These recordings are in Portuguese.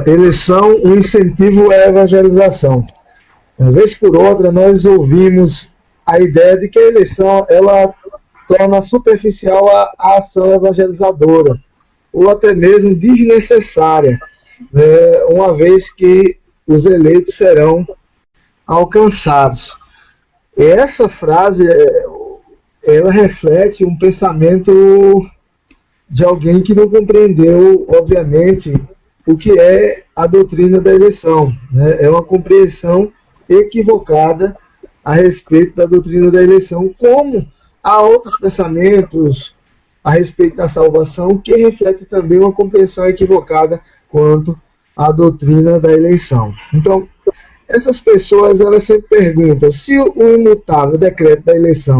Eleição, um incentivo à evangelização. Uma vez por outra, nós ouvimos a ideia de que a eleição ela torna superficial a ação evangelizadora, ou até mesmo desnecessária, né, uma vez que os eleitos serão alcançados. Essa frase ela reflete um pensamento de alguém que não compreendeu, obviamente, o que é a doutrina da eleição, né? É uma compreensão equivocada a respeito da doutrina da eleição, como há outros pensamentos a respeito da salvação que refletem também uma compreensão equivocada quanto à doutrina da eleição. Então, essas pessoas elas sempre perguntam se o imutável decreto da eleição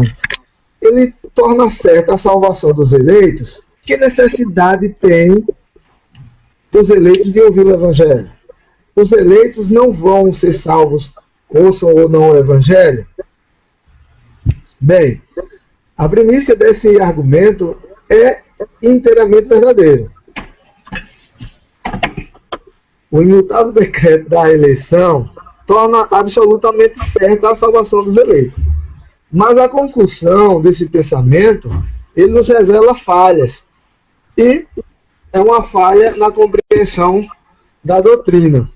ele torna certa a salvação dos eleitos, que necessidade tem os eleitos de ouvir o Evangelho? Os eleitos não vão ser salvos, ouçam ou não o Evangelho? Bem, a premissa desse argumento é inteiramente verdadeira. O imutável decreto da eleição torna absolutamente certa a salvação dos eleitos. Mas a conclusão desse pensamento, ele nos revela falhas. E é uma falha na compreensão da doutrina.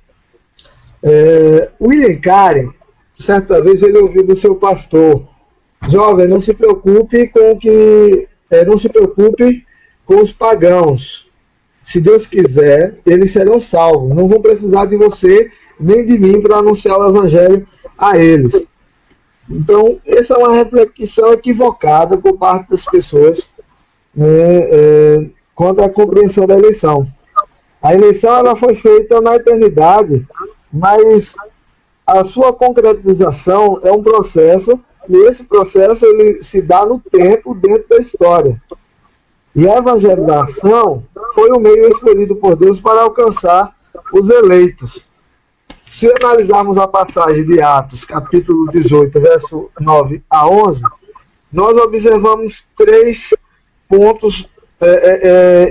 William Carey, certa vez ele ouviu do seu pastor: jovem, não se preocupe com os pagãos. Se Deus quiser, eles serão salvos. Não vão precisar de você nem de mim para anunciar o Evangelho a eles. Então, essa é uma reflexão equivocada por parte das pessoas, né, quanto à compreensão da eleição. A eleição ela foi feita na eternidade, mas a sua concretização é um processo, e esse processo ele se dá no tempo, dentro da história. E a evangelização foi o meio escolhido por Deus para alcançar os eleitos. Se analisarmos a passagem de Atos, capítulo 18, verso 9 a 11, nós observamos 3 pontos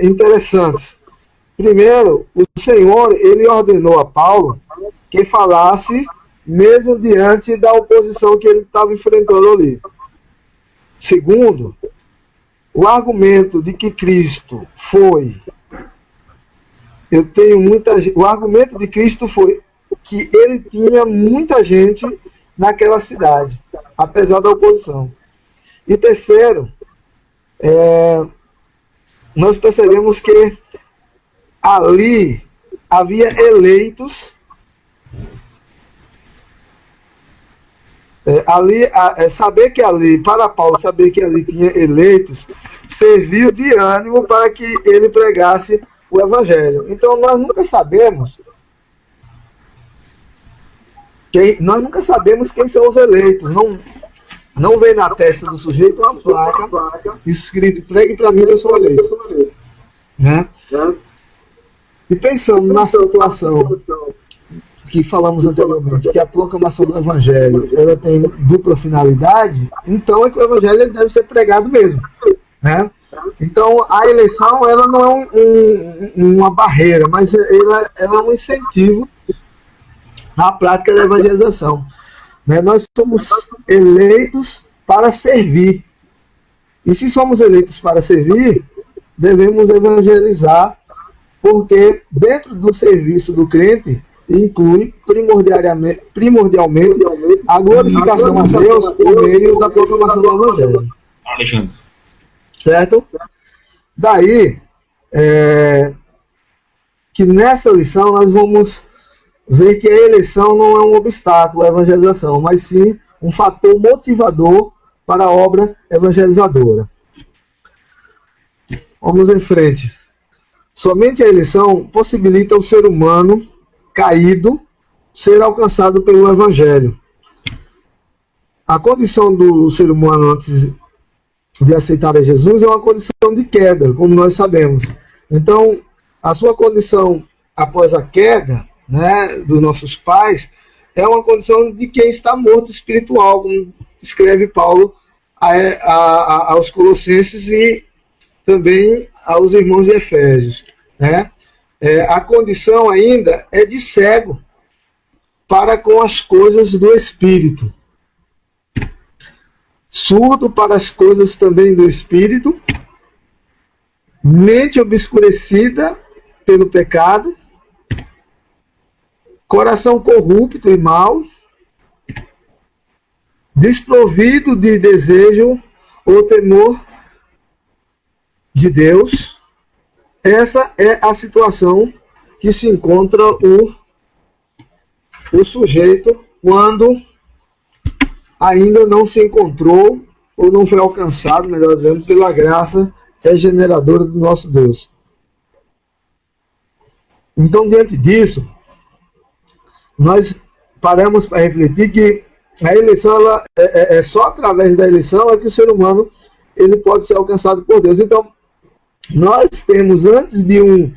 interessantes. Primeiro, o Senhor ele ordenou a Paulo que falasse mesmo diante da oposição que ele estava enfrentando ali. Segundo, o argumento de que Cristo foi... O argumento de Cristo foi que ele tinha muita gente naquela cidade, apesar da oposição. E terceiro, nós percebemos que ali havia eleitos, saber que ali, para Paulo, saber que ali tinha eleitos, serviu de ânimo para que ele pregasse o Evangelho. Então nós nunca sabemos quem são os eleitos. Não vem na testa do sujeito uma placa escrito: pregue para mim, eu sou eleito. Né? E pensando na situação que falamos anteriormente, que a proclamação do Evangelho ela tem dupla finalidade, então é que o Evangelho ele deve ser pregado mesmo. Né? Então a eleição ela não é uma barreira, mas ela é um incentivo à prática da evangelização. Né? Nós somos eleitos para servir. E se somos eleitos para servir, devemos evangelizar, porque dentro do serviço do crente inclui primordialmente a glorificação a Deus por meio da proclamação do Evangelho. Alexandre. Certo? Daí que nessa lição nós vamos ver que a eleição não é um obstáculo à evangelização, mas sim um fator motivador para a obra evangelizadora. Vamos em frente. Somente a eleição possibilita o ser humano caído ser alcançado pelo Evangelho. A condição do ser humano antes de aceitar a Jesus é uma condição de queda, como nós sabemos. Então, a sua condição após a queda, né, dos nossos pais, é uma condição de quem está morto espiritual, como escreve Paulo aos Colossenses e também aos irmãos de Efésios. Né? A condição ainda é de cego para com as coisas do Espírito. Surdo para as coisas também do Espírito, mente obscurecida pelo pecado, coração corrupto e mau, desprovido de desejo ou temor de Deus. Essa é a situação que se encontra o sujeito quando ainda não se encontrou ou não foi alcançado, melhor dizendo, pela graça regeneradora do nosso Deus. Então, diante disso, nós paramos para refletir que a eleição, ela é só através da eleição é que o ser humano ele pode ser alcançado por Deus. Então, nós temos, antes de um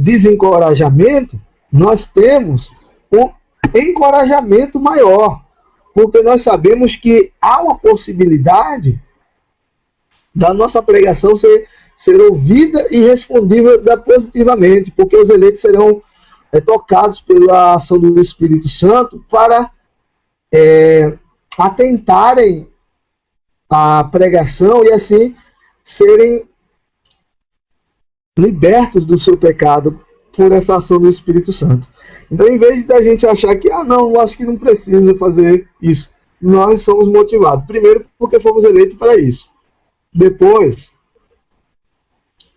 desencorajamento, nós temos um encorajamento maior, porque nós sabemos que há uma possibilidade da nossa pregação ser ouvida e respondida positivamente, porque os eleitos serão tocados pela ação do Espírito Santo para atentarem à pregação e assim serem libertos do seu pecado por essa ação do Espírito Santo. Então, em vez da gente achar que, não, acho que não precisa fazer isso, nós somos motivados. Primeiro, porque fomos eleitos para isso. Depois,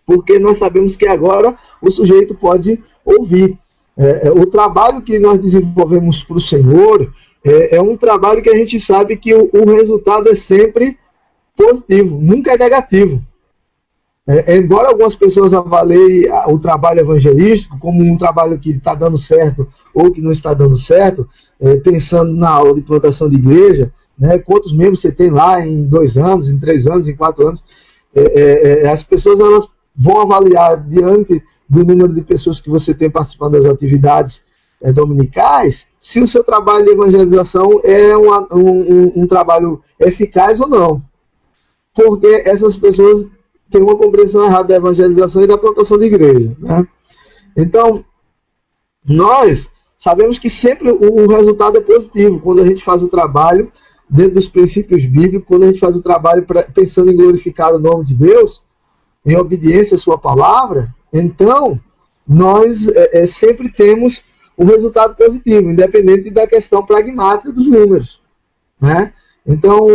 porque nós sabemos que agora o sujeito pode ouvir. O trabalho que nós desenvolvemos para o Senhor é um trabalho que a gente sabe que o resultado é sempre positivo, nunca é negativo. Embora algumas pessoas avaliem o trabalho evangelístico como um trabalho que está dando certo ou que não está dando certo, pensando na aula de plantação de igreja, né, quantos membros você tem lá em 2 anos, em 3 anos, em 4 anos, as pessoas elas vão avaliar diante do número de pessoas que você tem participando das atividades dominicais, se o seu trabalho de evangelização é um trabalho eficaz ou não. Porque essas pessoas têm uma compreensão errada da evangelização e da plantação de igreja, né? Então, nós sabemos que sempre o resultado é positivo quando a gente faz o trabalho dentro dos princípios bíblicos, quando a gente faz o trabalho pensando em glorificar o nome de Deus, em obediência à sua palavra. Então, nós sempre temos um resultado positivo, independente da questão pragmática dos números, né? Então,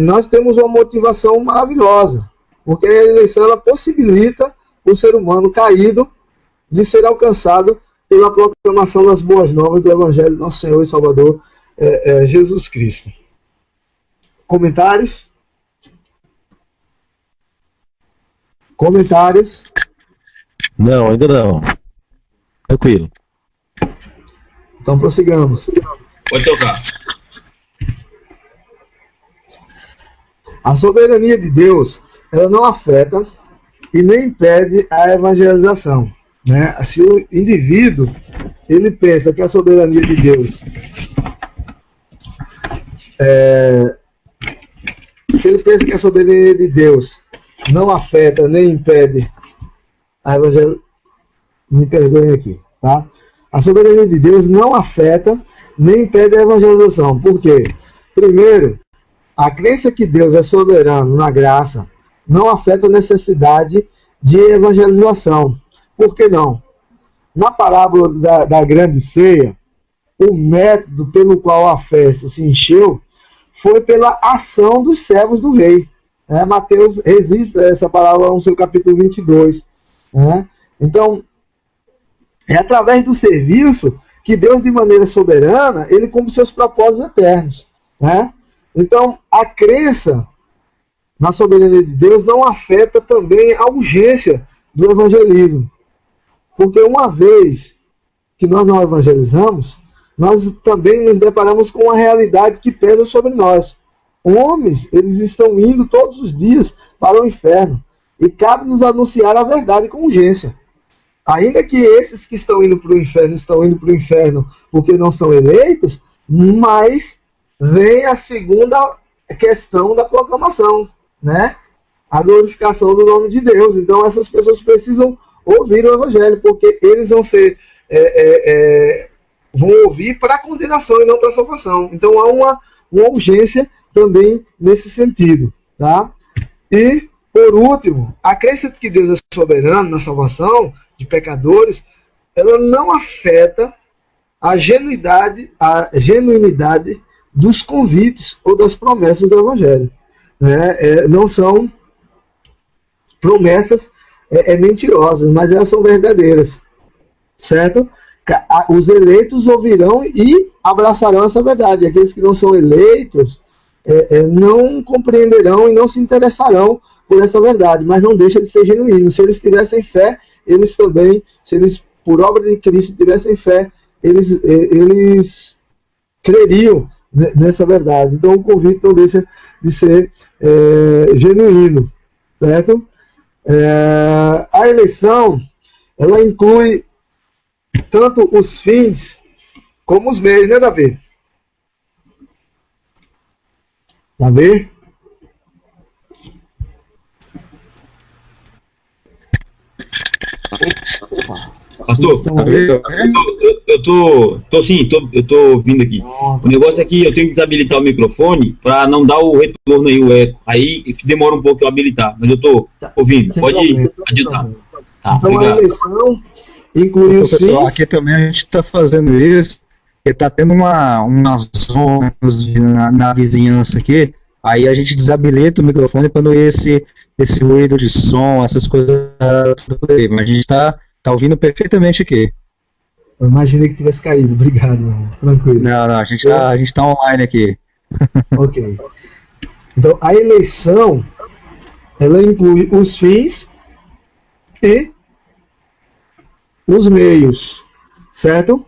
nós temos uma motivação maravilhosa, porque a eleição ela possibilita o ser humano caído de ser alcançado pela proclamação das boas novas do Evangelho do nosso Senhor e Salvador Jesus Cristo. Comentários? Comentários? Não, ainda não. Tranquilo. Então prossigamos. Pode tocar. A soberania de Deus, ela não afeta e nem impede a evangelização, né? Se o indivíduo ele pensa que a soberania de Deus se ele pensa que a soberania de Deus não afeta nem impede a evangelização, me perdoem aqui, tá? A soberania de Deus não afeta nem impede a evangelização. Por quê? Primeiro, a crença que Deus é soberano na graça não afeta a necessidade de evangelização. Por que não? Na parábola da grande ceia, o método pelo qual a festa se encheu foi pela ação dos servos do rei. Mateus registra essa parábola no seu capítulo 22. Então, é através do serviço que Deus, de maneira soberana, ele cumpre seus propósitos eternos. Então, a crença na soberania de Deus não afeta também a urgência do evangelismo. Porque uma vez que nós não evangelizamos, nós também nos deparamos com uma realidade que pesa sobre nós. Homens, eles estão indo todos os dias para o inferno. E cabe-nos anunciar a verdade com urgência. Ainda que esses que estão indo para o inferno porque não são eleitos, mas vem a segunda questão da proclamação, né? A glorificação do nome de Deus. Então essas pessoas precisam ouvir o evangelho, porque eles vão ser vão ouvir para condenação e não para salvação. Então há uma urgência também nesse sentido, tá? E por último, a crença de que Deus é soberano na salvação de pecadores, ela não afeta a genuinidade dos convites ou das promessas do evangelho, né? Não são promessas mentirosas, mas elas são verdadeiras, certo? Os eleitos ouvirão e abraçarão essa verdade. Aqueles que não são eleitos não compreenderão e não se interessarão por essa verdade, mas não deixa de ser genuíno. Se eles tivessem fé, eles também, se eles por obra de Cristo tivessem fé, eles creriam nessa verdade. Então o convite não deixa de ser genuíno, certo? A eleição, ela inclui tanto os fins como os meios, né, Davi? Davi? Pastor, eu tô ouvindo aqui. O negócio é que eu tenho que desabilitar o microfone para não dar o retorno aí, o eco. Aí demora um pouco eu habilitar, mas eu tô ouvindo. Pode adiantar. Tá, então obrigado. A eleição inclui os pessoal, fins. aqui também a gente está fazendo isso, porque tá tendo umas zonas na vizinhança aqui, aí a gente desabilita o microfone para não ir esse ruído de som, essas coisas tudo por aí, mas a gente tá ouvindo perfeitamente aqui. Eu imaginei que tivesse caído. Obrigado, meu irmão. Tranquilo. Não, a gente tá online aqui. Ok. Então, a eleição, ela inclui os fins e os meios, certo?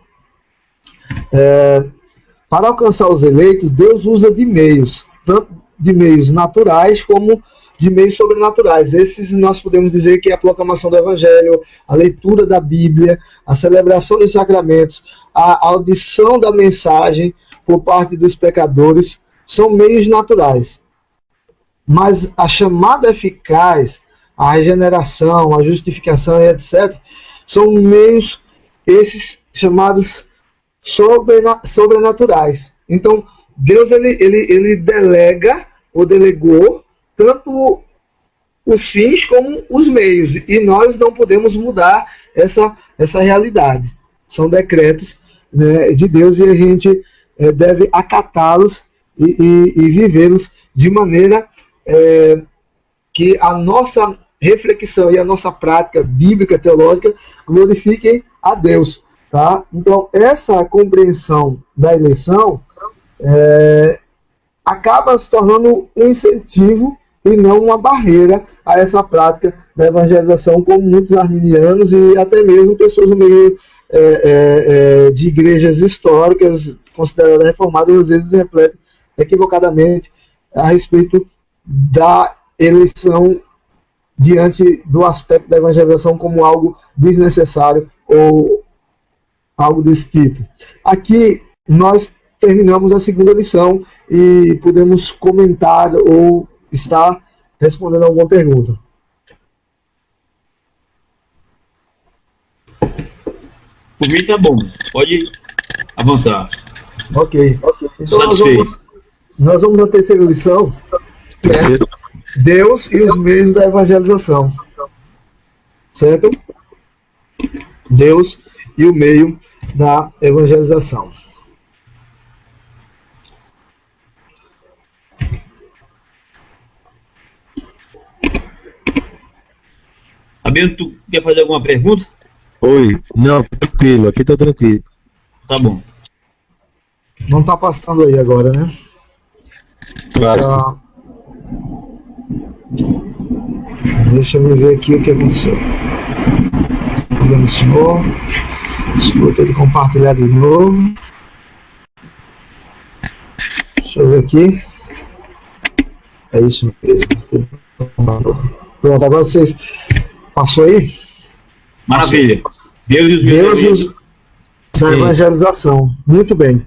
Para alcançar os eleitos, Deus usa de meios, tanto de meios naturais como de meios sobrenaturais. Esses nós podemos dizer que é a proclamação do Evangelho, a leitura da Bíblia, a celebração dos sacramentos, a audição da mensagem por parte dos pecadores, são meios naturais. Mas a chamada eficaz, a regeneração, a justificação e etc., são meios, esses chamados sobrenaturais. Então, Deus ele delega ou delegou tanto os fins como os meios, e nós não podemos mudar essa realidade. São decretos, né, de Deus, e a gente deve acatá-los e vivê-los de maneira que a nossa reflexão e a nossa prática bíblica, teológica, glorifiquem a Deus. Tá? Então, essa compreensão da eleição acaba se tornando um incentivo e não uma barreira a essa prática da evangelização, como muitos arminianos e até mesmo pessoas no meio de igrejas históricas consideradas reformadas, às vezes refletem equivocadamente a respeito da eleição diante do aspecto da evangelização como algo desnecessário ou algo desse tipo. Aqui nós terminamos a segunda lição e podemos comentar ou estar respondendo alguma pergunta. Por mim tá bom, pode avançar. Ok. Então nós vamos à terceira lição, que é Deus e os meios da evangelização. Certo? Deus e o meio da evangelização. Fabiano, tu quer fazer alguma pergunta? Oi. Não, tranquilo, aqui tá tranquilo. Tá bom. Não está passando aí agora, né? Claro. Deixa eu ver aqui o que aconteceu. Vendo, senhor. Escuta ele compartilhar de novo. Deixa eu ver aqui. É isso mesmo. Pronto, agora vocês. Passou aí? Maravilha. Deus e os Deus da evangelização. Muito bem.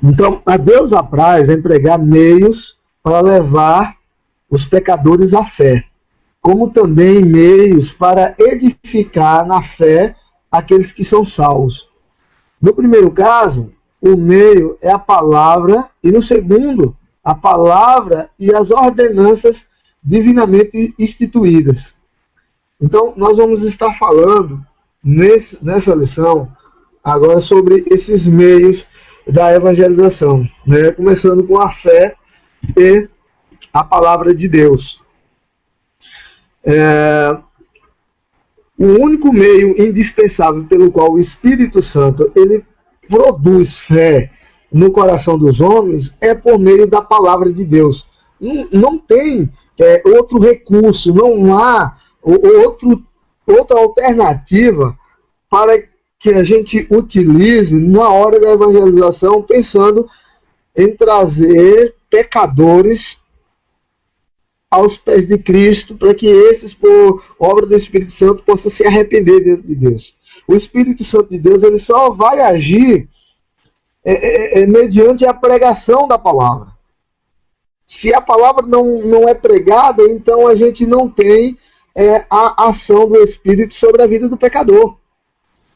Então, a Deus apraz empregar meios para levar os pecadores à fé. como também meios para edificar na fé aqueles que são salvos. No primeiro caso, o meio é a palavra, e no segundo, a palavra e as ordenanças divinamente instituídas. Então, nós vamos estar falando nessa lição agora sobre esses meios da evangelização, né? Começando com a fé e a palavra de Deus. O único meio indispensável pelo qual o Espírito Santo ele produz fé no coração dos homens é por meio da palavra de Deus. Não tem outro recurso, não há outra alternativa para que a gente utilize na hora da evangelização, pensando em trazer pecadores aos pés de Cristo, para que esses, por obra do Espírito Santo, possam se arrepender diante de Deus. O Espírito Santo de Deus ele só vai agir mediante a pregação da palavra. Se a palavra não é pregada, então a gente não tem a ação do Espírito sobre a vida do pecador.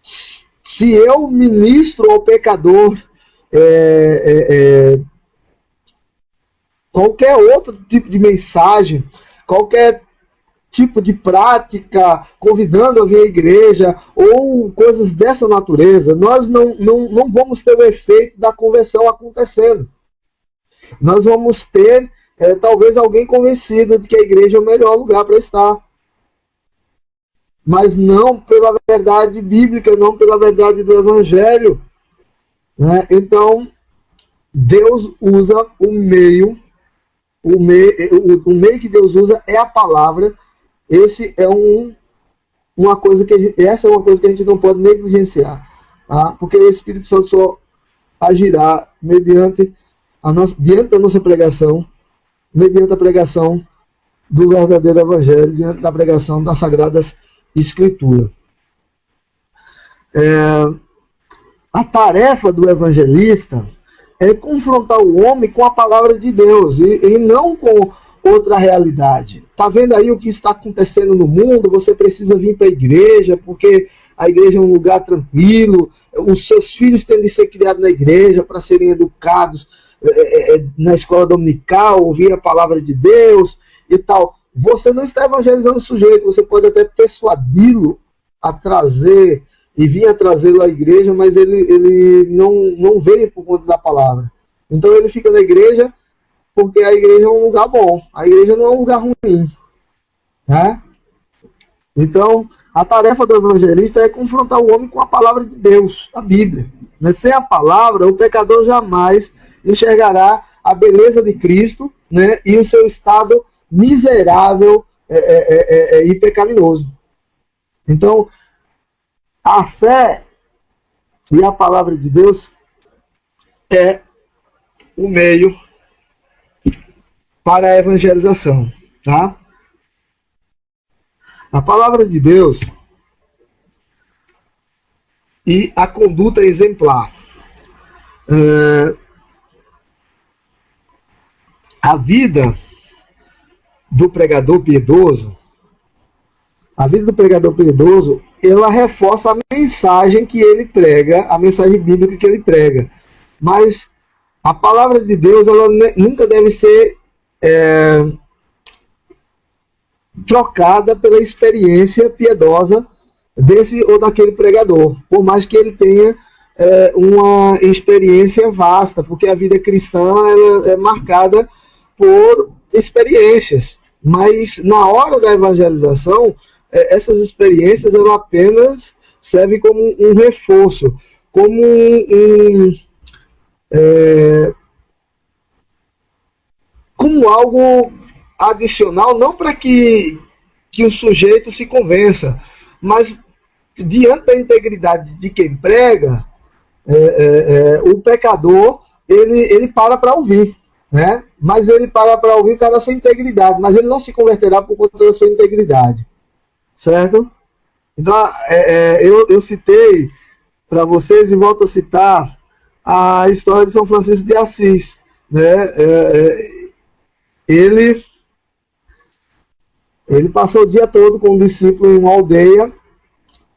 Se eu ministro ao pecador qualquer outro tipo de mensagem, qualquer tipo de prática, convidando a vir à igreja, ou coisas dessa natureza, nós não vamos ter o efeito da conversão acontecendo. Nós vamos ter, talvez, alguém convencido de que a igreja é o melhor lugar para estar. Mas não pela verdade bíblica, não pela verdade do Evangelho. Né? Então, Deus usa o meio que Deus usa é a palavra. Essa é uma coisa que a gente não pode negligenciar, tá? Porque o Espírito Santo só agirá diante da nossa pregação, mediante a pregação do verdadeiro Evangelho, diante da pregação das Sagradas Escrituras. A tarefa do evangelista é confrontar o homem com a palavra de Deus e não com outra realidade. Está vendo aí o que está acontecendo no mundo? Você precisa vir para a igreja, porque a igreja é um lugar tranquilo, os seus filhos têm de ser criados na igreja para serem educados na escola dominical, ouvir a palavra de Deus e tal. Você não está evangelizando o sujeito, você pode até persuadi-lo a trazer e vinha trazê-lo à igreja, mas ele não veio por conta da palavra. Então ele fica na igreja porque a igreja é um lugar bom, a igreja não é um lugar ruim. Né? Então, a tarefa do evangelista é confrontar o homem com a palavra de Deus, a Bíblia. Né? Sem a palavra, o pecador jamais enxergará a beleza de Cristo, né? E o seu estado miserável e pecaminoso. Então, a fé e a palavra de Deus é o meio para a evangelização, tá? A palavra de Deus e a conduta exemplar. A vida do pregador piedoso, ela reforça a mensagem que ele prega, a mensagem bíblica que ele prega. Mas a palavra de Deus, ela nunca deve ser trocada pela experiência piedosa desse ou daquele pregador, por mais que ele tenha uma experiência vasta, porque a vida cristã ela é marcada por experiências, mas na hora da evangelização, essas experiências ela apenas servem como um reforço, como como algo adicional, não para que o sujeito se convença, mas diante da integridade de quem prega, o pecador ele para ouvir, né? Mas ele para ouvir por causa da sua integridade, mas ele não se converterá por conta da sua integridade, certo? Então eu citei para vocês e volto a citar a história de São Francisco de Assis, né? Ele Ele passou o dia todo com um discípulo em uma aldeia,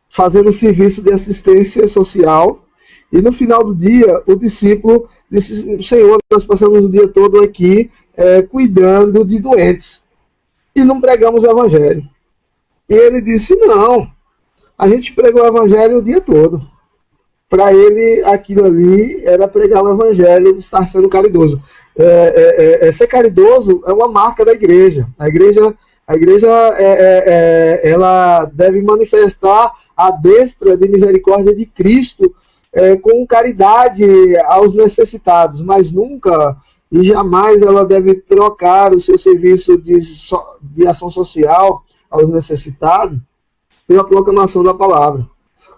fazendo serviço de assistência social, e no final do dia, o discípulo disse: Senhor, nós passamos o dia todo aqui cuidando de doentes, e não pregamos o evangelho. E ele disse: não, a gente pregou o evangelho o dia todo. Para ele, aquilo ali era pregar o evangelho, estar sendo caridoso. Ser caridoso é uma marca da igreja. A igreja ela deve manifestar a destra de misericórdia de Cristo com caridade aos necessitados, mas nunca e jamais ela deve trocar o seu serviço de ação social aos necessitados pela proclamação da palavra,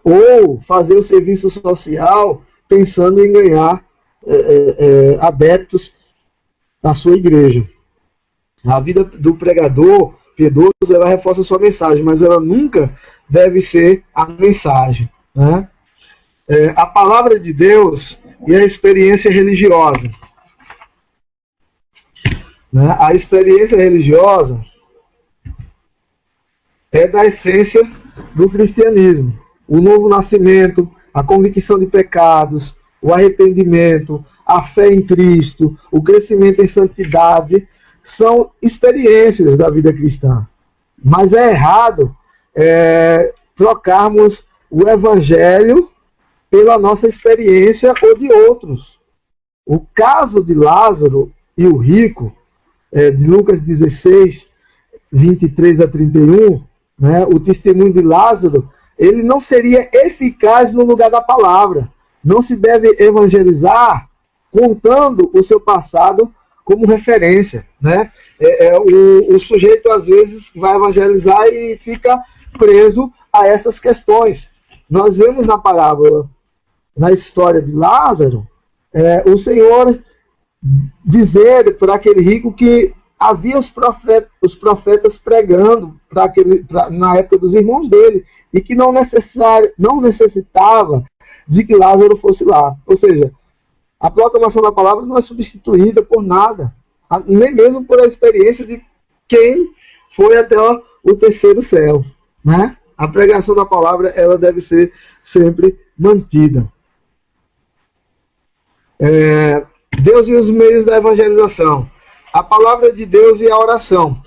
ou fazer o serviço social pensando em ganhar adeptos da sua igreja. A vida do pregador piedoso, ela reforça a sua mensagem, mas ela nunca deve ser a mensagem, né? A palavra de Deus e a experiência religiosa. Né? A experiência religiosa é da essência do cristianismo. O novo nascimento, a convicção de pecados, o arrependimento, a fé em Cristo, o crescimento em santidade, são experiências da vida cristã. Mas é errado trocarmos o evangelho pela nossa experiência ou de outros. O caso de Lázaro e o rico, de Lucas 16, 23 a 31, né, o testemunho de Lázaro, ele não seria eficaz no lugar da palavra. Não se deve evangelizar contando o seu passado como referência, né? O sujeito, às vezes, vai evangelizar e fica preso a essas questões. Nós vemos na parábola, na história de Lázaro, o Senhor dizer para aquele rico que havia os profetas pregando na época dos irmãos dele, e que não necessitava de que Lázaro fosse lá. Ou seja, a proclamação da palavra não é substituída por nada, nem mesmo por a experiência de quem foi até o terceiro céu, né? A pregação da palavra, ela deve ser sempre mantida. Deus e os meios da evangelização. A palavra de Deus e a oração.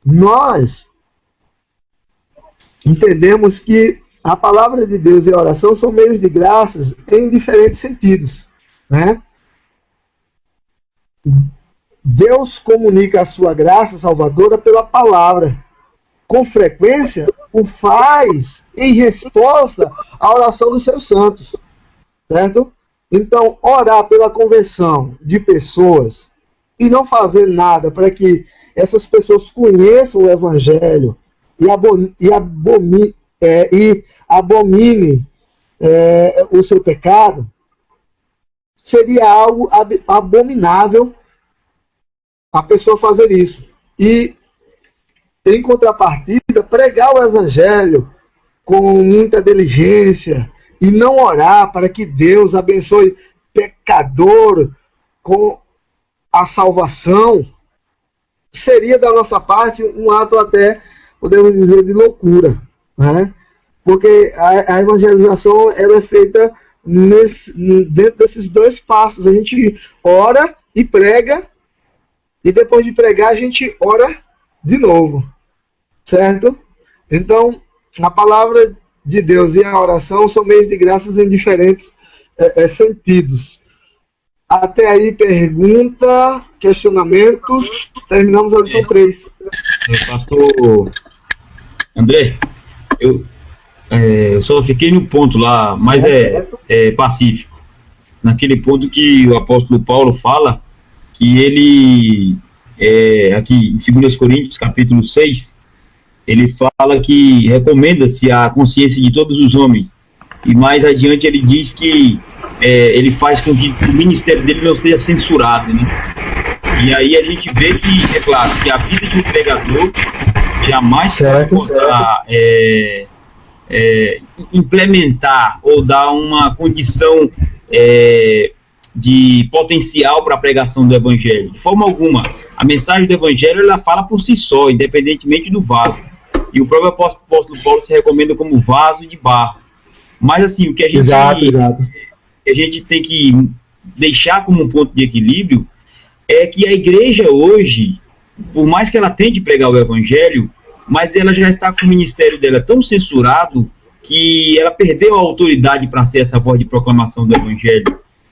Nós entendemos que a palavra de Deus e a oração são meios de graças em diferentes sentidos, né? Deus comunica a sua graça salvadora pela palavra. Com frequência, o faz em resposta à oração dos seus santos, certo? Então, orar pela conversão de pessoas e não fazer nada para que essas pessoas conheçam o Evangelho e abominem o seu pecado, seria algo abominável a pessoa fazer isso. E, em contrapartida, pregar o Evangelho com muita diligência e não orar para que Deus abençoe pecador com a salvação, seria da nossa parte um ato até, podemos dizer, de loucura, né? Porque a evangelização, ela é feita dentro desses dois passos. A gente ora e prega, e depois de pregar a gente ora de novo, certo? Então, a palavra de Deus e a oração são meios de graças em diferentes sentidos. Até aí, pergunta, questionamentos. Terminamos a lição 3. Pastor André, eu só fiquei no ponto lá, mas é pacífico. Naquele ponto que o apóstolo Paulo fala, que ele, aqui em 2 Coríntios, capítulo 6, ele fala que recomenda-se a consciência de todos os homens. E mais adiante ele diz que ele faz com que o ministério dele não seja censurado, né? E aí a gente vê que, é claro, que a vida de um pregador jamais pode implementar ou dar uma condição de potencial para a pregação do evangelho. De forma alguma. A mensagem do evangelho, ela fala por si só, independentemente do vaso. E o próprio apóstolo Paulo se recomenda como vaso de barro. Mas assim, o que a gente tem que deixar como um ponto de equilíbrio é que a igreja hoje, por mais que ela tente pregar o evangelho, mas ela já está com o ministério dela tão censurado que ela perdeu a autoridade para ser essa voz de proclamação do evangelho.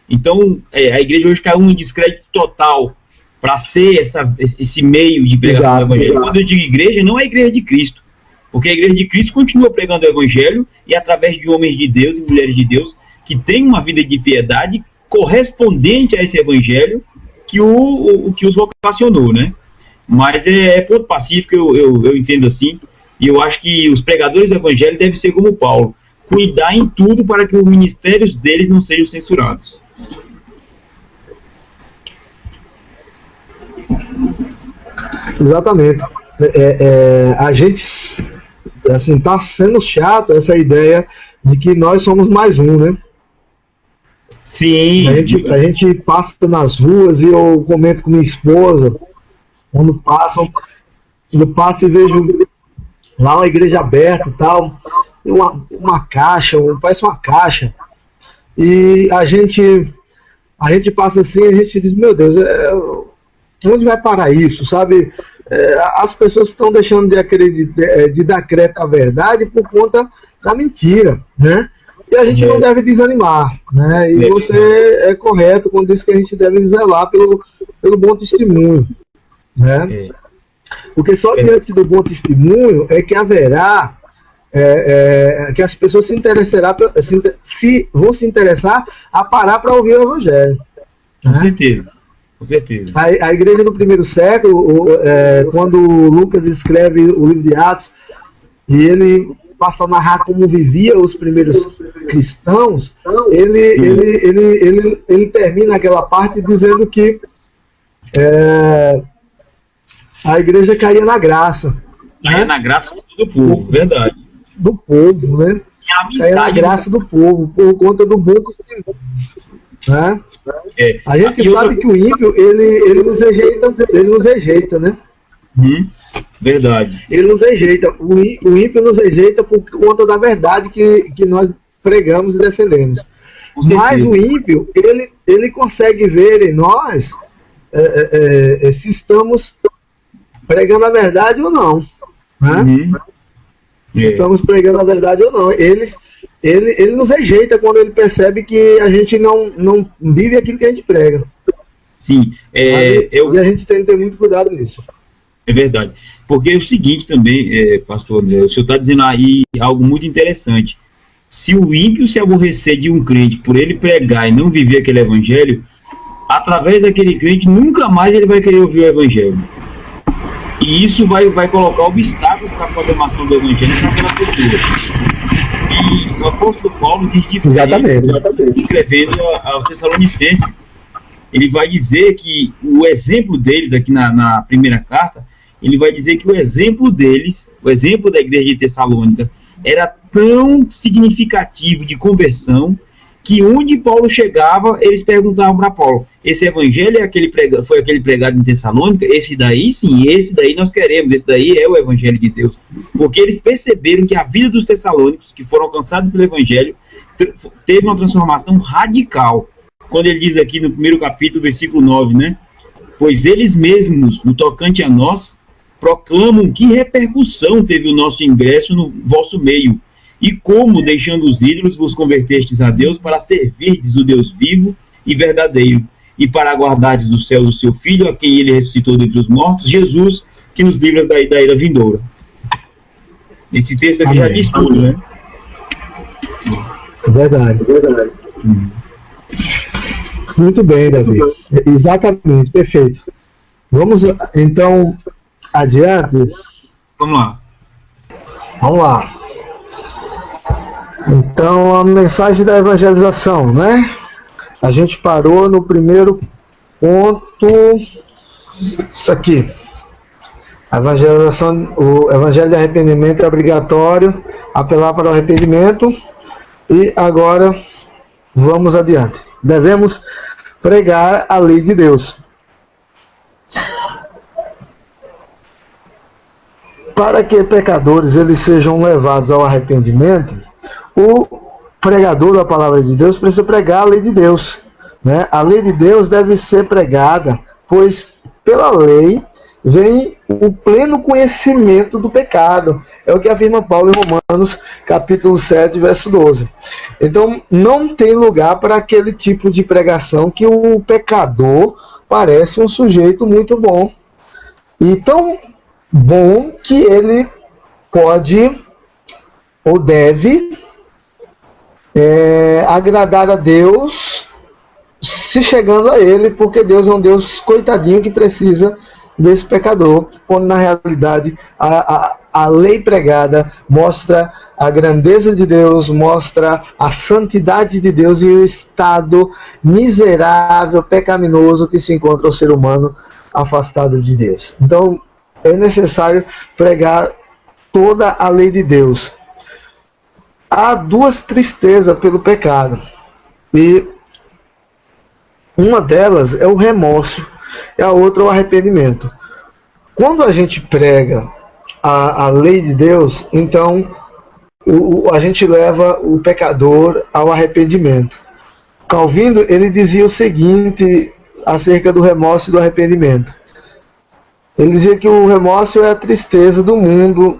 Então, a igreja hoje caiu num descrédito total para ser esse meio de pregação do evangelho. Quando eu digo igreja, não é a igreja de Cristo, porque a igreja de Cristo continua pregando o evangelho e através de homens de Deus e mulheres de Deus que têm uma vida de piedade correspondente a esse evangelho que os vocacionou, né? Mas é ponto pacífico, eu entendo assim, e eu acho que os pregadores do evangelho devem ser como Paulo, cuidar em tudo para que os ministérios deles não sejam censurados. Exatamente. A gente, assim, tá sendo chato essa ideia de que nós somos mais um, né? Sim. A gente passa nas ruas e eu comento com minha esposa, quando passo e vejo lá uma igreja aberta e tal, uma caixa, parece uma caixa, e a gente passa assim, a gente diz, meu Deus, onde vai parar isso, sabe? As pessoas estão deixando de acreditar, de dar crédito à verdade por conta da mentira, né? E a gente não deve desanimar, né? E você é correto quando diz que a gente deve zelar pelo bom testemunho, né? Porque só diante do bom testemunho é que haverá que as pessoas vão se interessar a parar para ouvir o evangelho. Com certeza. Com certeza. A igreja do primeiro século, quando Lucas escreve o livro de Atos, e ele passa a narrar como vivia os primeiros cristãos, ele termina aquela parte dizendo que a igreja caía na graça. Caía na graça do povo, verdade. Do povo, né? Caía na graça do povo, por conta do bom testemunho, né? A gente sabe que o ímpio, ele nos rejeita, né? Verdade. Ele nos rejeita. O ímpio nos rejeita por conta da verdade que nós pregamos e defendemos. Mas o ímpio, ele consegue ver em nós se estamos pregando a verdade ou não. Né? Estamos pregando a verdade ou não. Ele nos rejeita quando ele percebe que a gente não vive aquilo que a gente prega. Sim. E a gente tem que ter muito cuidado nisso. É verdade. Porque é o seguinte também, pastor André, o senhor está dizendo aí algo muito interessante. Se o ímpio se aborrecer de um crente por ele pregar e não viver aquele evangelho, através daquele crente nunca mais ele vai querer ouvir o evangelho. E isso vai colocar obstáculos para a proclamação do evangelho naquela pessoa. E o apóstolo Paulo diz diferente. Exatamente. Escrevendo aos Tessalonicenses, ele vai dizer que o exemplo deles aqui na primeira carta, ele vai dizer que o exemplo deles, o exemplo da igreja de Tessalônica, era tão significativo de conversão que onde Paulo chegava, eles perguntavam para Paulo, esse evangelho foi aquele pregado em Tessalônica? Esse daí sim, esse daí nós queremos, esse daí é o evangelho de Deus. Porque eles perceberam que a vida dos tessalônicos, que foram alcançados pelo evangelho, teve uma transformação radical. Quando ele diz aqui no primeiro capítulo, versículo 9, né? Pois eles mesmos, no tocante a nós, proclamam que repercussão teve o nosso ingresso no vosso meio, e como, deixando os ídolos, vos convertestes a Deus para servirdes o Deus vivo e verdadeiro, e para aguardardes do céu do seu Filho, a quem ele ressuscitou dentre os mortos, Jesus, que nos livra da ira vindoura. Esse texto aqui já diz tudo, né? Verdade. Muito bem, Davi. Exatamente, perfeito. Vamos, então, adiante? Vamos lá. Então, a mensagem da evangelização, né? A gente parou no primeiro ponto, isso aqui. A evangelização, o evangelho de arrependimento é obrigatório, apelar para o arrependimento. E agora, vamos adiante. Devemos pregar a lei de Deus. Para que pecadores eles sejam levados ao arrependimento, o pregador da palavra de Deus precisa pregar a lei de Deus, né? A lei de Deus deve ser pregada, pois pela lei vem o pleno conhecimento do pecado. É o que afirma Paulo em Romanos, capítulo 7, verso 12. Então, não tem lugar para aquele tipo de pregação que o pecador parece um sujeito muito bom. E tão bom que ele pode ou deve agradar a Deus se chegando a ele, porque Deus é um Deus coitadinho que precisa desse pecador, quando na realidade a lei pregada mostra a grandeza de Deus, mostra a santidade de Deus e o estado miserável, pecaminoso que se encontra o ser humano afastado de Deus. Então é necessário pregar toda a lei de Deus. Há duas tristezas pelo pecado, e uma delas é o remorso, e a outra é o arrependimento. Quando a gente prega a lei de Deus, então a gente leva o pecador ao arrependimento. Calvino, ele dizia o seguinte acerca do remorso e do arrependimento. Ele dizia que o remorso é a tristeza do mundo.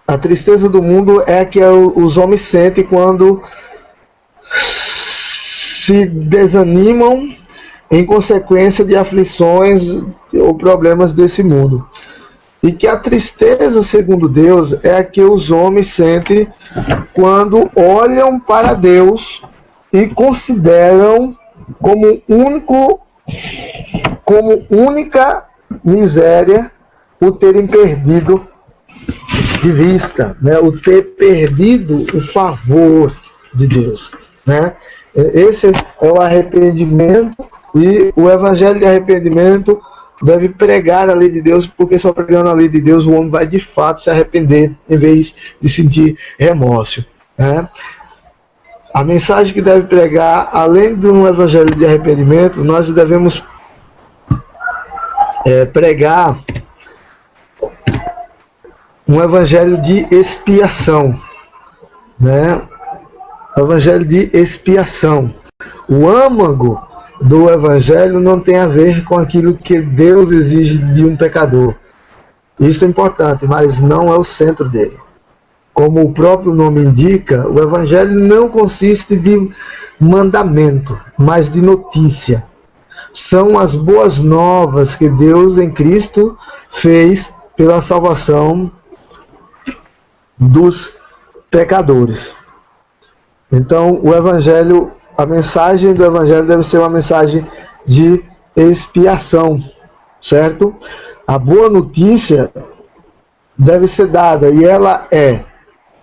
A tristeza do mundo é a que os homens sentem quando se desanimam em consequência de aflições ou problemas desse mundo. E que a tristeza, segundo Deus, é a que os homens sentem quando olham para Deus e consideram como única miséria o terem perdido de vista, né? O ter perdido o favor de Deus, né? Esse é o arrependimento, e o evangelho de arrependimento deve pregar a lei de Deus, porque só pregando a lei de Deus o homem vai de fato se arrepender em vez de sentir remorso, né? A mensagem que deve pregar, além de um evangelho de arrependimento, nós devemos pregar um evangelho de expiação, né? Evangelho de expiação. O âmago do evangelho não tem a ver com aquilo que Deus exige de um pecador. Isso é importante, mas não é o centro dele. Como o próprio nome indica, o evangelho não consiste de mandamento, mas de notícia. São as boas novas que Deus em Cristo fez pela salvação dos pecadores. Então, o evangelho, a mensagem do evangelho deve ser uma mensagem de expiação, certo? A boa notícia deve ser dada, e ela é.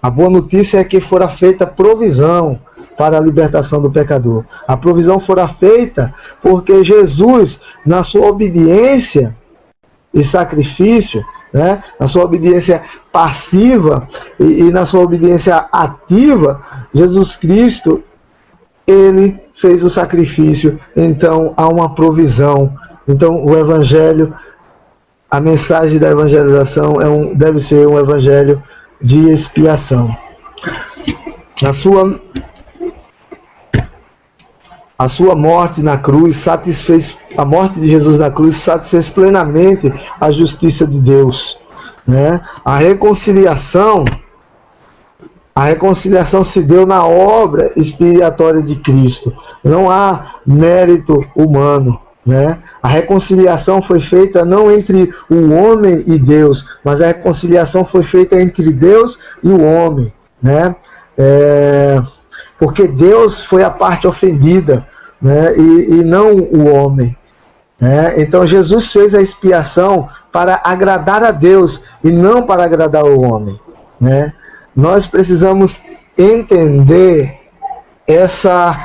A boa notícia é que fora feita provisão para a libertação do pecador. A provisão fora feita porque Jesus, na sua obediência e sacrifício, né, na sua obediência passiva e na sua obediência ativa, Jesus Cristo, ele fez o sacrifício, então há uma provisão. Então o evangelho, a mensagem da evangelização deve ser um evangelho de expiação. A sua morte na cruz satisfez, a morte de Jesus na cruz satisfez plenamente a justiça de Deus, né? A reconciliação se deu na obra expiatória de Cristo. Não há mérito humano, né? A reconciliação foi feita não entre o homem e Deus, mas a reconciliação foi feita entre Deus e o homem, né? Porque Deus foi a parte ofendida, né? E não o homem, né? Então Jesus fez a expiação para agradar a Deus e não para agradar o homem, né? Nós precisamos entender essa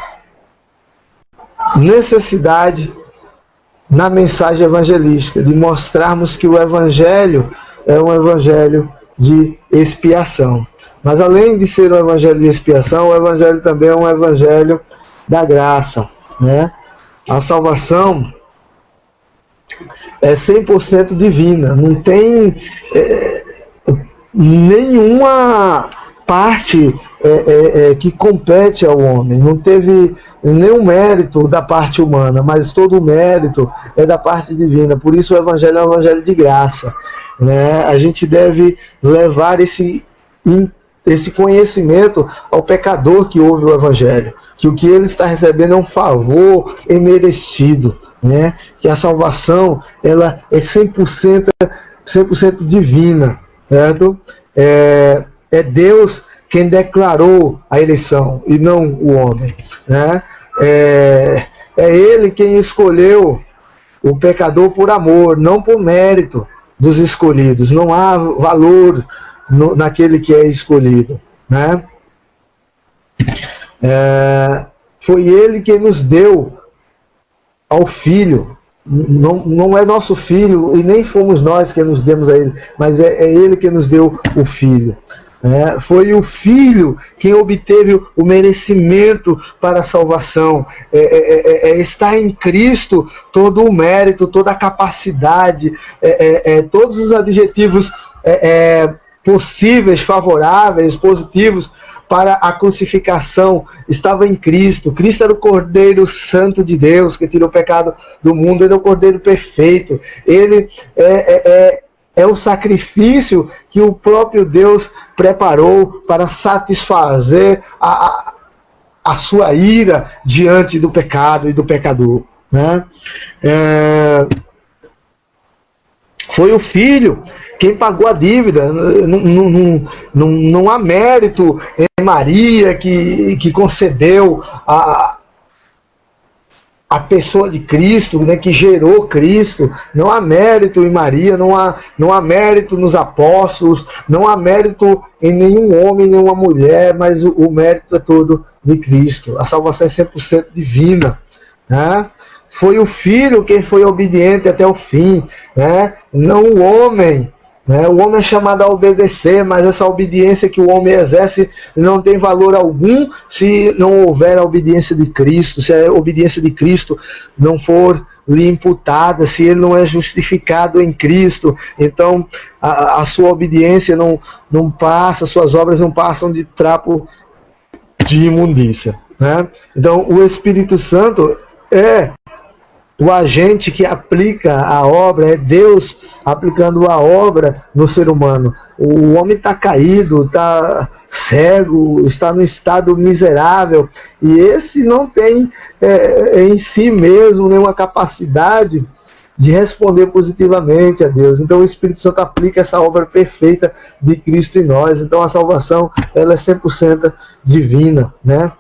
necessidade na mensagem evangelística, de mostrarmos que o evangelho é um evangelho de expiação. Mas além de ser um evangelho de expiação, o evangelho também é um evangelho da graça, né? A salvação é 100% divina, não tem nenhuma parte que compete ao homem, não teve nenhum mérito da parte humana, mas todo o mérito é da parte divina. Por isso o evangelho é um evangelho de graça, né? A gente deve levar esse conhecimento ao pecador que ouve o evangelho, que o que ele está recebendo é um favor imerecido, né? Que a salvação ela é 100% divina, certo? É Deus quem declarou a eleição e não o homem, né? É Ele quem escolheu o pecador por amor, não por mérito dos escolhidos. Não há valor naquele que é escolhido, né? Foi Ele quem nos deu ao Filho. Não é nosso Filho e nem fomos nós que nos demos a Ele, mas é Ele que nos deu o Filho. Foi o Filho quem obteve o merecimento para a salvação. Está em Cristo todo o mérito, toda a capacidade, todos os adjetivos possíveis, favoráveis, positivos para a crucificação estava em Cristo. Cristo era o Cordeiro Santo de Deus que tirou o pecado do mundo. Ele é o Cordeiro perfeito. Ele é o sacrifício que o próprio Deus preparou para satisfazer a sua ira diante do pecado e do pecador, né? Foi o Filho quem pagou a dívida. Não há mérito em Maria que concedeu a pessoa de Cristo, né, que gerou Cristo. Não há mérito em Maria, não há mérito nos apóstolos, não há mérito em nenhum homem, nenhuma mulher, mas o mérito é todo de Cristo. A salvação é 100% divina, né? Foi o Filho quem foi obediente até o fim, né? Não o homem. O homem é chamado a obedecer, mas essa obediência que o homem exerce não tem valor algum se não houver a obediência de Cristo, se a obediência de Cristo não for lhe imputada, se ele não é justificado em Cristo. Então a sua obediência não passa, suas obras não passam de trapo de imundícia, né? Então o Espírito Santo é o agente que aplica a obra, é Deus aplicando a obra no ser humano. O homem está caído, está cego, está num estado miserável, e esse não tem em si mesmo nenhuma capacidade de responder positivamente a Deus. Então o Espírito Santo aplica essa obra perfeita de Cristo em nós. Então a salvação ela é 100% divina, né?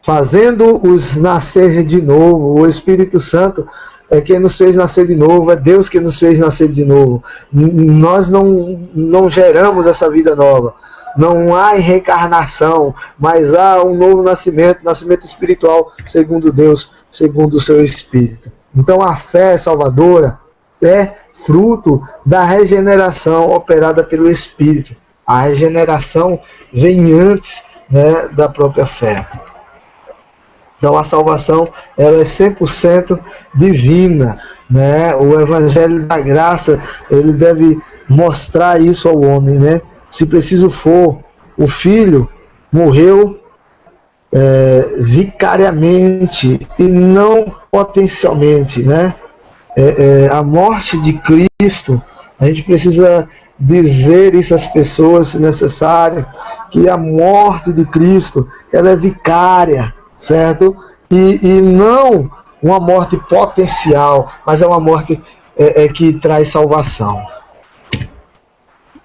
Fazendo-os nascer de novo. O Espírito Santo é quem nos fez nascer de novo, é Deus que nos fez nascer de novo. Nós não geramos essa vida nova. Não há reencarnação, mas há um novo nascimento espiritual, segundo Deus, segundo o seu Espírito. Então a fé salvadora é fruto da regeneração operada pelo Espírito. A regeneração vem antes, né, da própria fé. Então a salvação ela é 100% divina, né? O Evangelho da Graça ele deve mostrar isso ao homem, né? Se preciso for, o Filho morreu vicariamente e não potencialmente, né? A morte de Cristo, a gente precisa dizer isso às pessoas, se necessário, que a morte de Cristo ela é vicária, certo? E não uma morte potencial, mas é uma morte que traz salvação.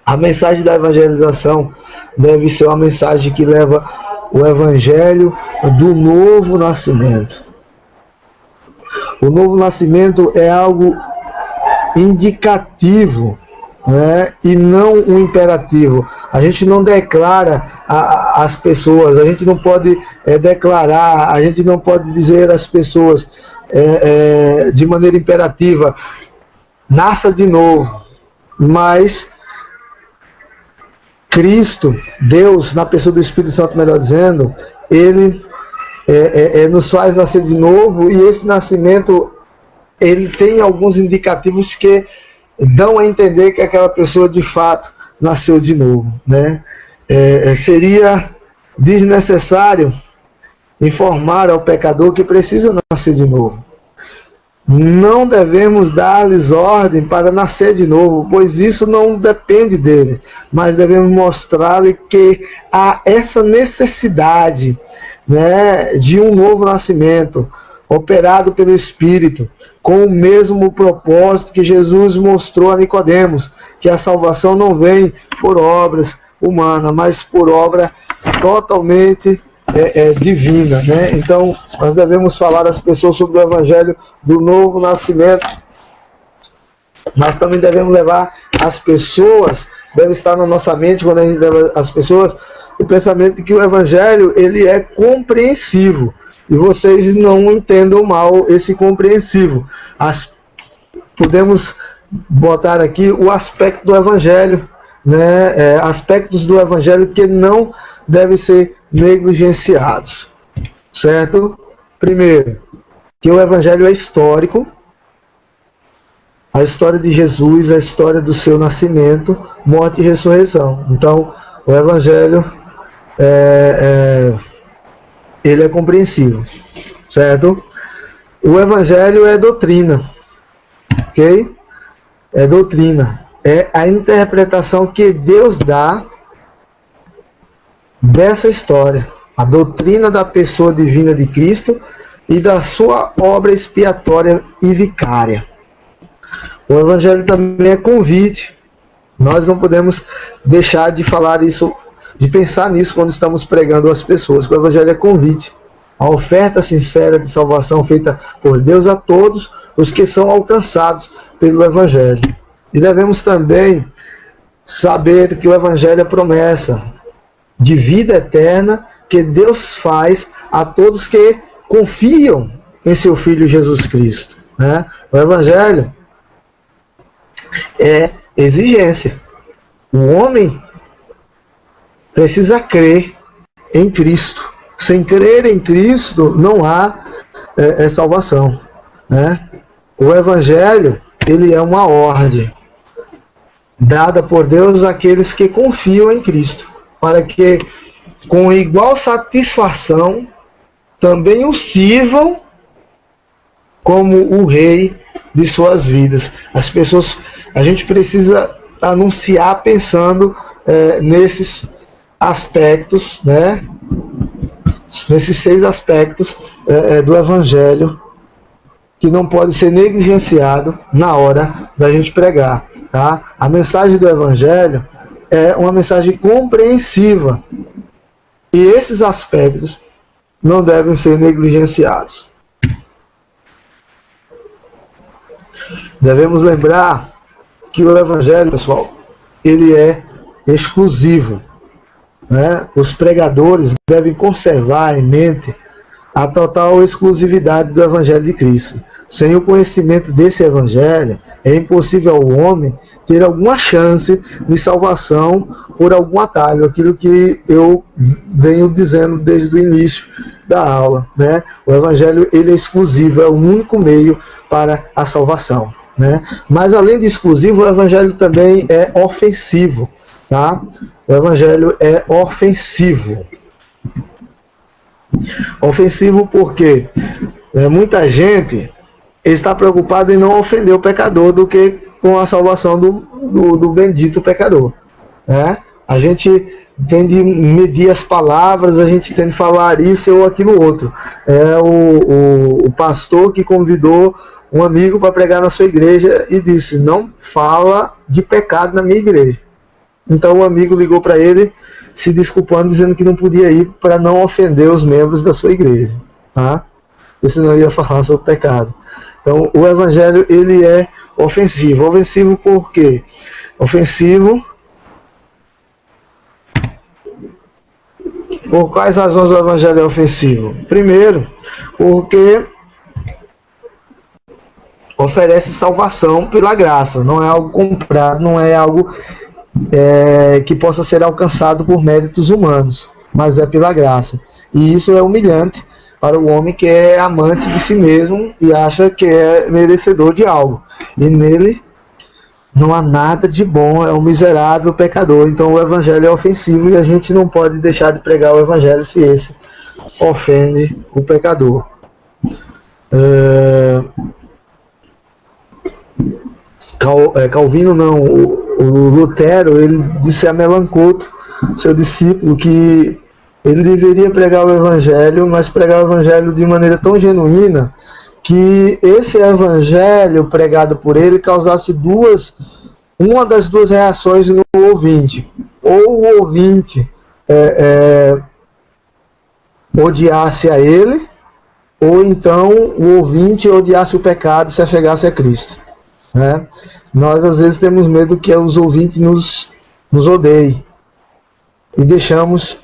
A mensagem da evangelização deve ser uma mensagem que leva o evangelho do novo nascimento. O novo nascimento é algo indicativo, né, e não um imperativo. A gente não declara às pessoas, a gente não pode declarar, a gente não pode dizer às pessoas de maneira imperativa, nasça de novo. Mas Cristo, Deus, na pessoa do Espírito Santo, melhor dizendo, ele nos faz nascer de novo, e esse nascimento ele tem alguns indicativos que dão a entender que aquela pessoa de fato nasceu de novo, né? Seria desnecessário informar ao pecador que precisa nascer de novo. Não devemos dar-lhes ordem para nascer de novo, pois isso não depende dele, mas devemos mostrar-lhe que há essa necessidade, né, de um novo nascimento, operado pelo Espírito, com o mesmo propósito que Jesus mostrou a Nicodemos, que a salvação não vem por obras humanas, mas por obra totalmente divina, né? Então, nós devemos falar às pessoas sobre o Evangelho do novo nascimento. Nós também devemos levar as pessoas, deve estar na nossa mente, quando a gente leva as pessoas, o pensamento de que o Evangelho ele é compreensivo. E vocês não entendam mal esse compreensivo. Podemos botar aqui o aspecto do Evangelho, né? Aspectos do Evangelho que não devem ser negligenciados, certo? Primeiro, que o Evangelho é histórico, a história de Jesus, a história do seu nascimento, morte e ressurreição. Então, o Evangelho ele é compreensivo, certo? O Evangelho é doutrina, ok? É doutrina, é a interpretação que Deus dá dessa história, a doutrina da pessoa divina de Cristo e da sua obra expiatória e vicária. O Evangelho também é convite. Nós não podemos deixar de falar isso, de pensar nisso quando estamos pregando às pessoas. O Evangelho é convite, a oferta sincera de salvação feita por Deus a todos os que são alcançados pelo Evangelho. E devemos também saber que o Evangelho é promessa de vida eterna que Deus faz a todos que confiam em seu Filho Jesus Cristo, né? O Evangelho é exigência. O homem precisa crer em Cristo. Sem crer em Cristo não há salvação, né? O Evangelho ele é uma ordem dada por Deus àqueles que confiam em Cristo, para que com igual satisfação também o sirvam como o rei de suas vidas. As pessoas, a gente precisa anunciar pensando nesses aspectos, né? Nesses 6 aspectos do Evangelho, que não pode ser negligenciado na hora da gente pregar, tá? A mensagem do Evangelho é uma mensagem compreensiva, e esses aspectos não devem ser negligenciados. Devemos lembrar que o Evangelho, pessoal, ele é exclusivo, né? Os pregadores devem conservar em mente a total exclusividade do Evangelho de Cristo. Sem o conhecimento desse Evangelho, é impossível ao homem ter alguma chance de salvação por algum atalho, aquilo que eu venho dizendo desde o início da aula, né? O Evangelho ele é exclusivo, é o único meio para a salvação, né? Mas além de exclusivo, o Evangelho também é ofensivo, tá? O Evangelho é ofensivo. Ofensivo porque muita gente está preocupada em não ofender o pecador do que com a salvação do bendito pecador, né? A gente tem de medir as palavras, a gente tem de falar isso ou aquilo outro. É o pastor que convidou um amigo para pregar na sua igreja e disse: não fala de pecado na minha igreja. Então o amigo ligou para ele se desculpando, dizendo que não podia ir para não ofender os membros da sua igreja, tá? E senão ia falar sobre pecado. Então o Evangelho ele é ofensivo. Ofensivo por quê? Ofensivo por quais razões o Evangelho é ofensivo? Primeiro, porque oferece salvação pela graça, não é algo comprado, não é algo que possa ser alcançado por méritos humanos, mas é pela graça. E isso é humilhante para o homem que é amante de si mesmo e acha que é merecedor de algo. E nele não há nada de bom, é um miserável pecador. Então o evangelho é ofensivo e a gente não pode deixar de pregar o evangelho se esse ofende o pecador. Calvino não, o Lutero, ele disse a Melancoto, seu discípulo, que ele deveria pregar o evangelho, mas pregar o evangelho de maneira tão genuína que esse evangelho pregado por ele causasse uma das duas reações no ouvinte. Ou o ouvinte odiasse a ele, ou então o ouvinte odiasse o pecado e se achegasse a Cristo. Né? Nós às vezes temos medo que os ouvintes nos odeiem e deixamos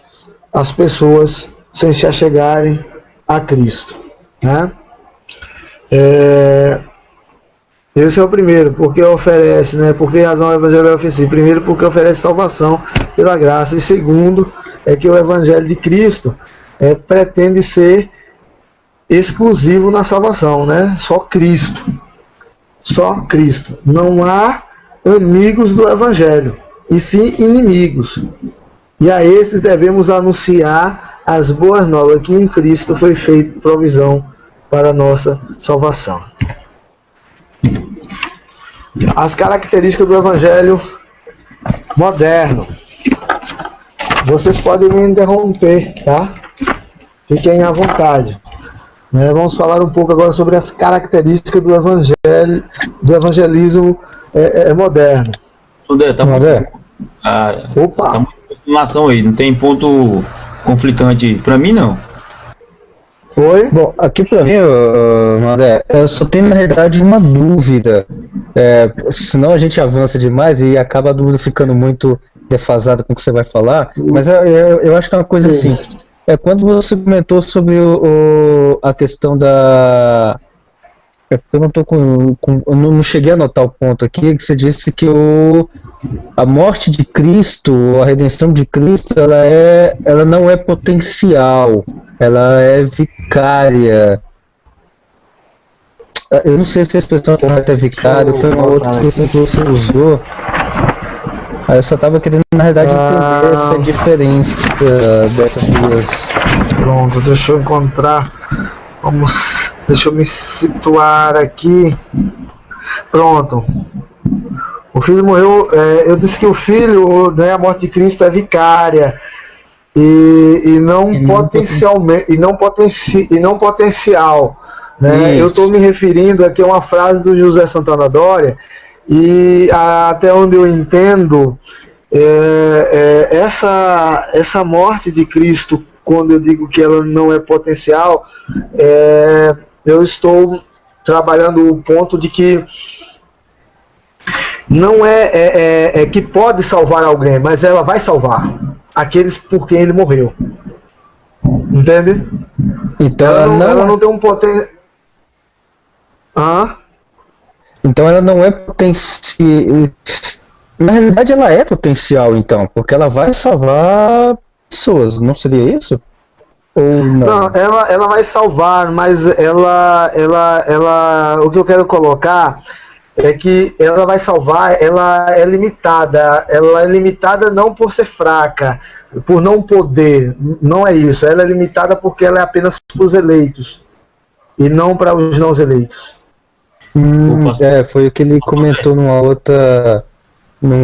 as pessoas sem se achegarem a Cristo. Né? Esse é o primeiro, porque oferece, né? Por que razão o evangelho é ofensivo? Primeiro, porque oferece salvação pela graça, e segundo, é que o evangelho de Cristo pretende ser exclusivo na salvação, né? Só Cristo. Só Cristo. Não há amigos do evangelho, e sim inimigos. E a esses devemos anunciar as boas novas, que em Cristo foi feita provisão para a nossa salvação. As características do evangelho moderno. Vocês podem me interromper, tá? Fiquem à vontade. Vamos falar um pouco agora sobre as características do evangelismo moderno. André, tá André? Opa! Tá muita informação aí, não tem ponto conflitante para mim, não. Oi? Bom, aqui pra mim, André, eu só tenho na realidade uma dúvida. Senão a gente avança demais e acaba a dúvida ficando muito defasada com o que você vai falar. Mas eu acho que é uma coisa assim. Quando você comentou sobre a questão da... Eu não tô eu não cheguei a anotar o ponto aqui, que você disse que a morte de Cristo, a redenção de Cristo, ela não é potencial, ela é vicária. Eu não sei se a expressão correta é vicária, foi uma outra expressão que você usou. Aí eu só estava querendo, na verdade, entender essa diferença dessas duas. Pronto, deixa eu encontrar. Deixa eu me situar aqui. Pronto. O filho morreu. Eu disse que o filho, né, a morte de Cristo é vicária e não potencialmente e não potencial. Né? Eu estou me referindo aqui a uma frase do José Santana Dória. E até onde eu entendo, essa morte de Cristo, quando eu digo que ela não é potencial, eu estou trabalhando o ponto de que não é que pode salvar alguém, mas ela vai salvar aqueles por quem ele morreu. Entende? Então ela não tem um potencial. Então ela não é potencial. Na realidade ela é potencial, então, porque ela vai salvar pessoas, não seria isso? Ou não? Não, ela vai salvar, mas ela o que eu quero colocar é que ela vai salvar, ela é limitada não por ser fraca, por não poder, não é isso, ela é limitada porque ela é apenas para os eleitos e não para os não eleitos. Foi o que ele comentou num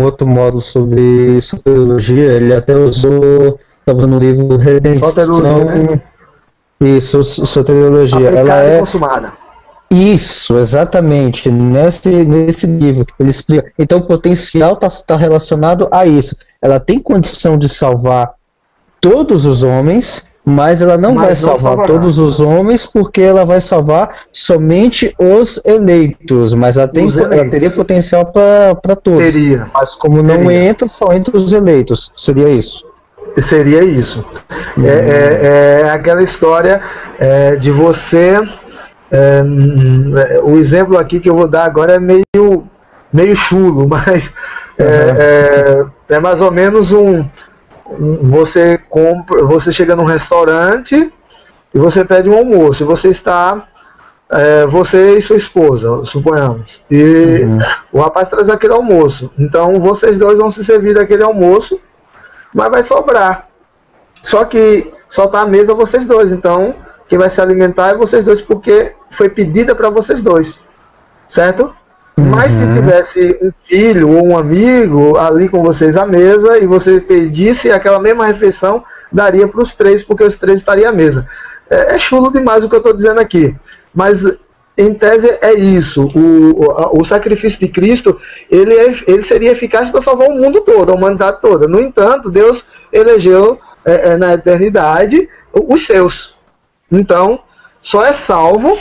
outro módulo sobre soteriologia. Ele até usou, estava usando o livro Redenção, né? Isso, soteriologia. Ela é consumada. Isso, exatamente, nesse livro ele explica. Então o potencial está relacionado a isso. Ela tem condição de salvar todos os homens, mas ela não vai salvar todos os homens, porque ela vai salvar somente os eleitos, mas ela teria potencial para todos. Teria. Mas como não entra, só entre os eleitos. Seria isso? Seria isso. É aquela história de você... o exemplo aqui que eu vou dar agora é meio chulo, mas é mais ou menos você chega num restaurante e você pede um almoço, e você está, você e sua esposa, suponhamos, e o rapaz traz aquele almoço, então vocês dois vão se servir daquele almoço, mas vai sobrar, só que só está à mesa vocês dois, então quem vai se alimentar é vocês dois, porque foi pedida para vocês dois, certo? Mas se tivesse um filho ou um amigo ali com vocês à mesa e você pedisse aquela mesma refeição, daria para os três, porque os três estariam à mesa. É chulo demais o que eu estou dizendo aqui, mas em tese é isso. O sacrifício de Cristo, ele seria eficaz para salvar o mundo todo, a humanidade toda. No entanto, Deus elegeu na eternidade os seus. Então, só é salvo,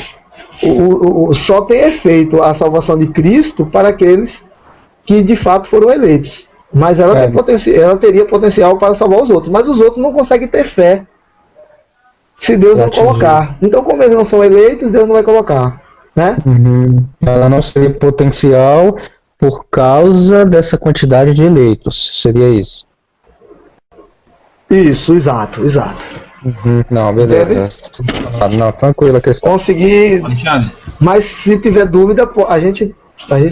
só tem efeito a salvação de Cristo para aqueles que de fato foram eleitos. Mas ela teria potencial para salvar os outros. Mas os outros não conseguem ter fé se Deus não colocar. Então, como eles não são eleitos, Deus não vai colocar. Né? Ela não seria potencial por causa dessa quantidade de eleitos. Seria isso? Isso, exato. Não, beleza. Não, tranquilo a questão. Conseguir. Mas se tiver dúvida, a gente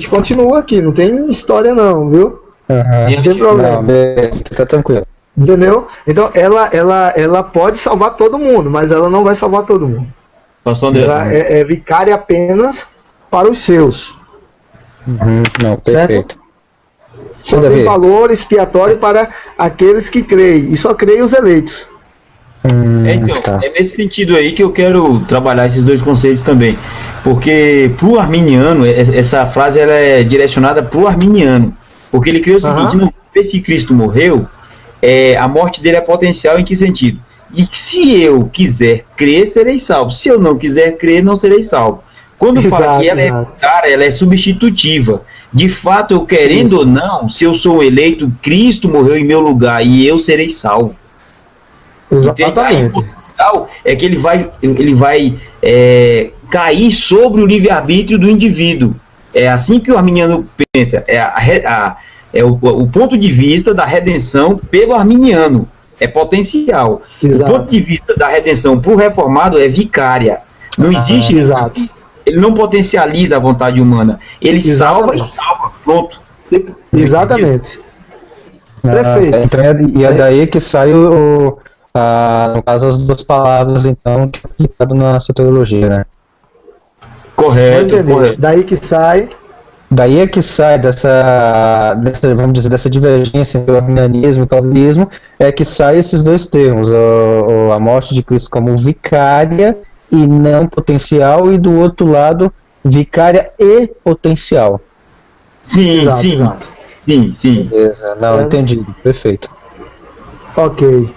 continua aqui. Não tem história não, viu? Não tem problema. Não, beleza, tá tranquilo. Entendeu? Então ela pode salvar todo mundo, mas ela não vai salvar todo mundo. Ela é vicária apenas para os seus. Não, perfeito. Só tem valor expiatório para aqueles que creem. E só creem os eleitos. Então, é nesse sentido aí que eu quero trabalhar esses dois conceitos também, porque pro arminiano, essa frase ela é direcionada pro arminiano, porque ele crê o seguinte: não, vez que Cristo morreu, a morte dele é potencial em que sentido? E que se eu quiser crer, serei salvo, se eu não quiser crer, não serei salvo. Quando fala que ela é substitutiva, de fato, eu querendo ou não, se eu sou eleito, Cristo morreu em meu lugar e eu serei salvo. Exatamente. É que ele vai cair sobre o livre-arbítrio do indivíduo. É assim que o arminiano pensa. O ponto de vista da redenção pelo arminiano. É potencial. Exato. O ponto de vista da redenção para o reformado é vicária. Não existe. Exato. Ele não potencializa a vontade humana. Ele salva e salva. Pronto. Exatamente. Perfeito. Então é daí que sai no caso, as duas palavras, então, que é aplicado na soteriologia, né? Correto. Daí é que sai dessa, vamos dizer, dessa divergência entre o arminianismo e o calvinismo, é que sai esses dois termos, a morte de Cristo como vicária e não potencial, e do outro lado, vicária e potencial. Sim. Beleza. Não, entendi, perfeito. Ok.